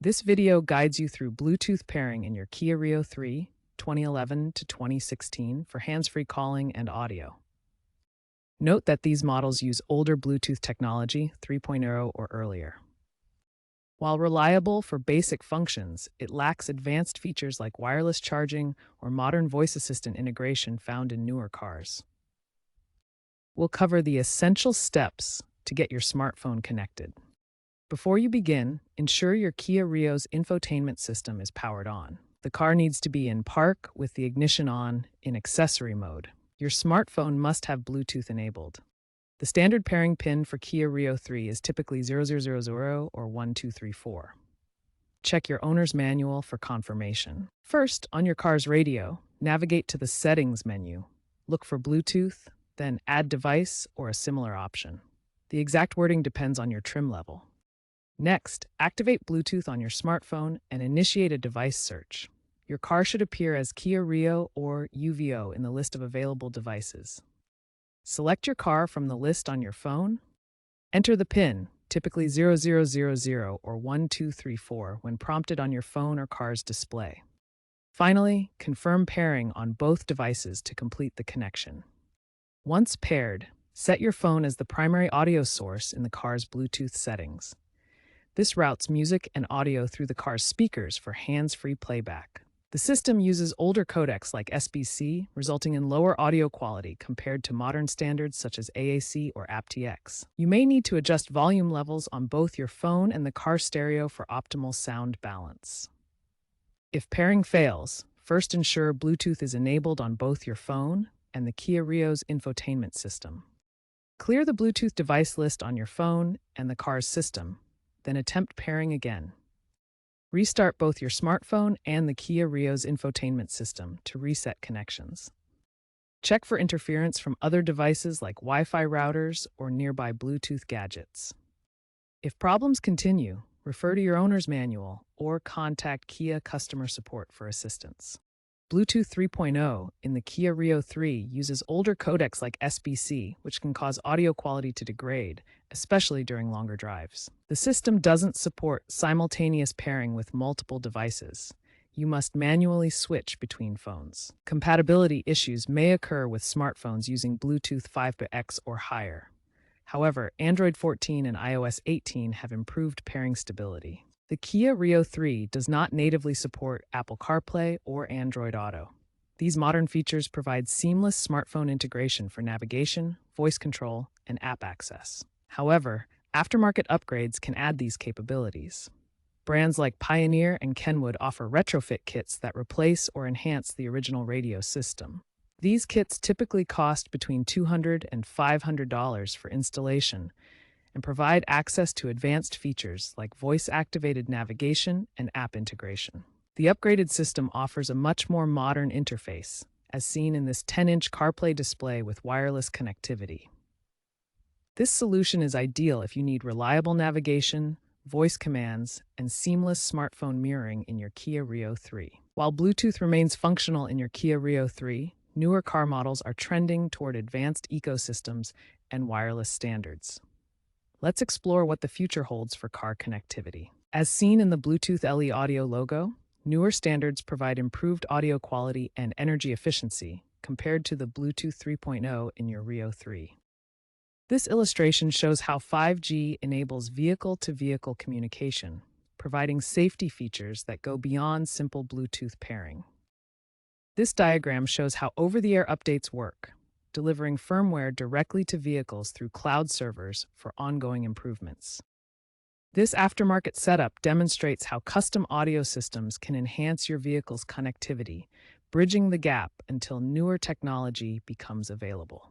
This video guides you through Bluetooth pairing in your Kia Rio III 2011 to 2016 for hands-free calling and audio. Note that these models use older Bluetooth technology 3.0 or earlier. While reliable for basic functions, it lacks advanced features like wireless charging or modern voice assistant integration found in newer cars. We'll cover the essential steps to get your smartphone connected. Before you begin, ensure your Kia Rio's infotainment system is powered on. The car needs to be in park with the ignition on in accessory mode. Your smartphone must have Bluetooth enabled. The standard pairing pin for Kia Rio 3 is typically 0000 or 1234. Check your owner's manual for confirmation. First, on your car's radio, navigate to the Settings menu. Look for Bluetooth, then Add Device or a similar option. The exact wording depends on your trim level. Next, activate Bluetooth on your smartphone and initiate a device search. Your car should appear as Kia Rio or UVO in the list of available devices. Select your car from the list on your phone. Enter the PIN, typically 0000 or 1234, when prompted on your phone or car's display. Finally, confirm pairing on both devices to complete the connection. Once paired, set your phone as the primary audio source in the car's Bluetooth settings. This routes music and audio through the car's speakers for hands-free playback. The system uses older codecs like SBC, resulting in lower audio quality compared to modern standards such as AAC or aptX. You may need to adjust volume levels on both your phone and the car stereo for optimal sound balance. If pairing fails, first ensure Bluetooth is enabled on both your phone and the Kia Rio's infotainment system. Clear the Bluetooth device list on your phone and the car's system, then attempt pairing again. Restart both your smartphone and the Kia Rio's infotainment system to reset connections. Check for interference from other devices like Wi-Fi routers or nearby Bluetooth gadgets. If problems continue, refer to your owner's manual or contact Kia customer support for assistance. Bluetooth 3.0 in the Kia Rio 3 uses older codecs like SBC, which can cause audio quality to degrade, especially during longer drives. The system doesn't support simultaneous pairing with multiple devices. You must manually switch between phones. Compatibility issues may occur with smartphones using Bluetooth 5x or higher. However, Android 14 and iOS 18 have improved pairing stability. The Kia Rio 3 does not natively support Apple CarPlay or Android Auto. These modern features provide seamless smartphone integration for navigation, voice control, and app access. However, aftermarket upgrades can add these capabilities. Brands like Pioneer and Kenwood offer retrofit kits that replace or enhance the original radio system. These kits typically cost between $200 and $500 for installation, and provide access to advanced features like voice-activated navigation and app integration. The upgraded system offers a much more modern interface, as seen in this 10-inch CarPlay display with wireless connectivity. This solution is ideal if you need reliable navigation, voice commands, and seamless smartphone mirroring in your Kia Rio 3. While Bluetooth remains functional in your Kia Rio 3, newer car models are trending toward advanced ecosystems and wireless standards. Let's explore what the future holds for car connectivity. As seen in the Bluetooth LE Audio logo, newer standards provide improved audio quality and energy efficiency compared to the Bluetooth 3.0 in your Rio 3. This illustration shows how 5G enables vehicle-to-vehicle communication, providing safety features that go beyond simple Bluetooth pairing. This diagram shows how over-the-air updates work, delivering firmware directly to vehicles through cloud servers for ongoing improvements. This aftermarket setup demonstrates how custom audio systems can enhance your vehicle's connectivity, bridging the gap until newer technology becomes available.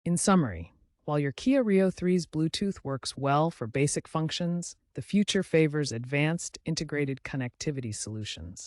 In summary, while your Kia Rio 3's Bluetooth works well for basic functions, the future favors advanced integrated connectivity solutions.